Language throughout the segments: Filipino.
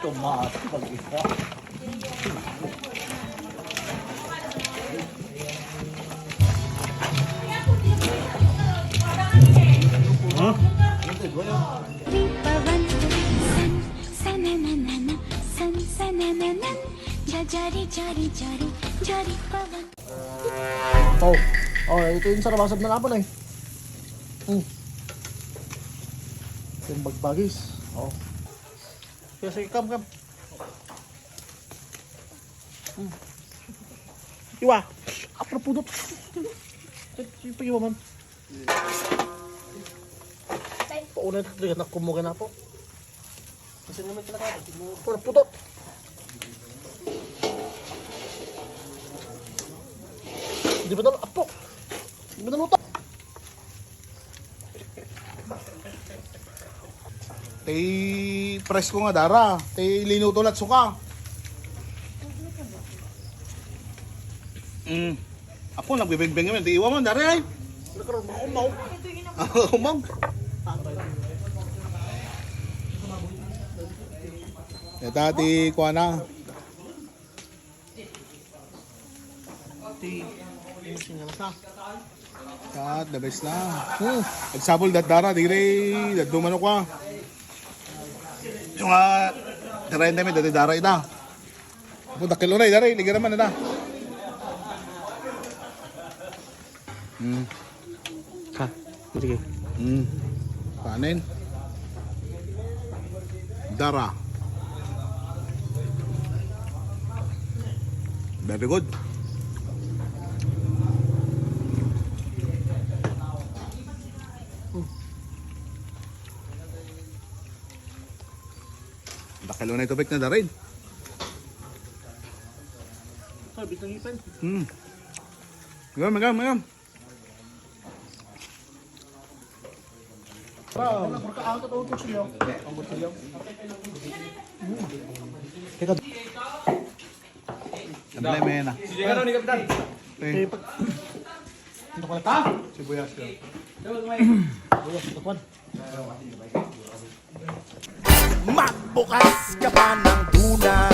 Tomato pag-isa. Huh? Ito yung sarabasab na laban eh. Ito yung bagbagis. Kaya sige, kam. Iwa! Apra pudot! Sige, pag-iwa man. Pauna na kumuha na po. Kasi naman talaga. Apra pudot! Di ba na apo? Di ba na luto? Tay press ko nga dara. Tay linuto lat suka. Apo nagbibeng-beng naman. Tay iwa mo dara ay. Nakaroon mo umaw. Umaw. Eta ti kuha na. Yung singalas na. At the best na. Nagsabol dara. Digre. Dadumano ko. Yung darayin namin. Dati dara ita. Punta kilo na. Dara. Liga naman na. Ha? Sige. Kanin. Dara. Very good. Dakalo na ito bek na darin. Ay, bitang ipin. Magam. Ang totoo ito siya. Ang butsilyo. Teka. Sablay mo yan ah. Sige ka ni Kapitan. Ito ko na. Sibuyas ka. Magbukas ka pa ng tuna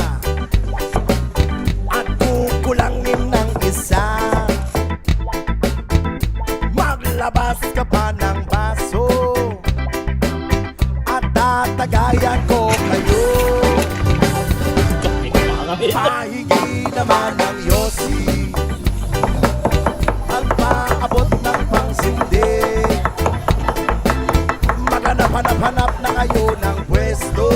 at kukulangin ng isa. Maglabas ka pa ng baso at tatagayan ko kayo. Pahigi naman ng yosi at paabot ng pangsindi. Maghanap-hanap na kayo ng pwesto.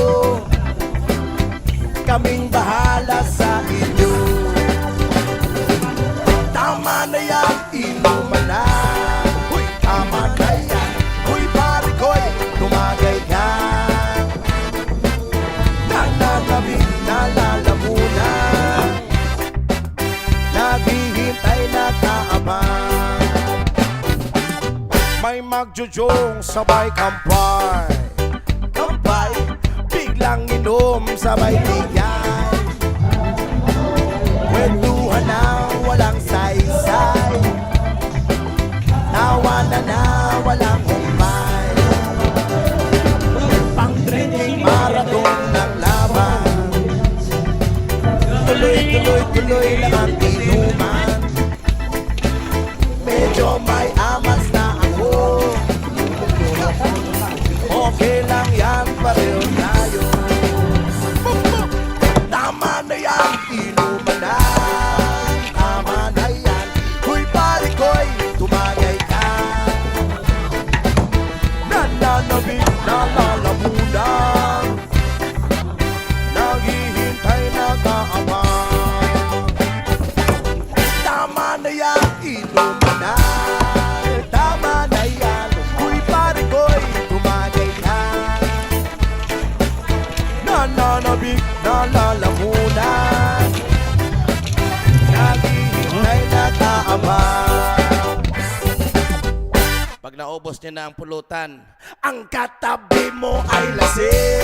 Kaming bahala sa inyo. Tama na yan, inuman na. Uy, tama na yan. Uy, pare ko'y tumagay ka. Nananabing nalalamunan. Naghihintay na kaabang. May magjujong sabay kampay. Kampay, biglang inom sabay bigay. Kwentuhan na walang saysay. Tawanan na walang humpay. Pang-drinking marathon ng laban. Tuloy lang ang inuman. Medyo may amas na ako. Okay lang yan, pareho tayo. Tama na yan, inuman na. Tama na yan, huy pare ko'y tumagay ka. Nananabig na lalamunan. Naghihintay na kaabang. Tama na yan, inuman na. Tama na yan, huy pare ko'y tumagay ka. Nananabig na lalamunan. Naghihintay na kaabang. Pag naubos niya na ang pulutan, ang katabi mo ay lasing.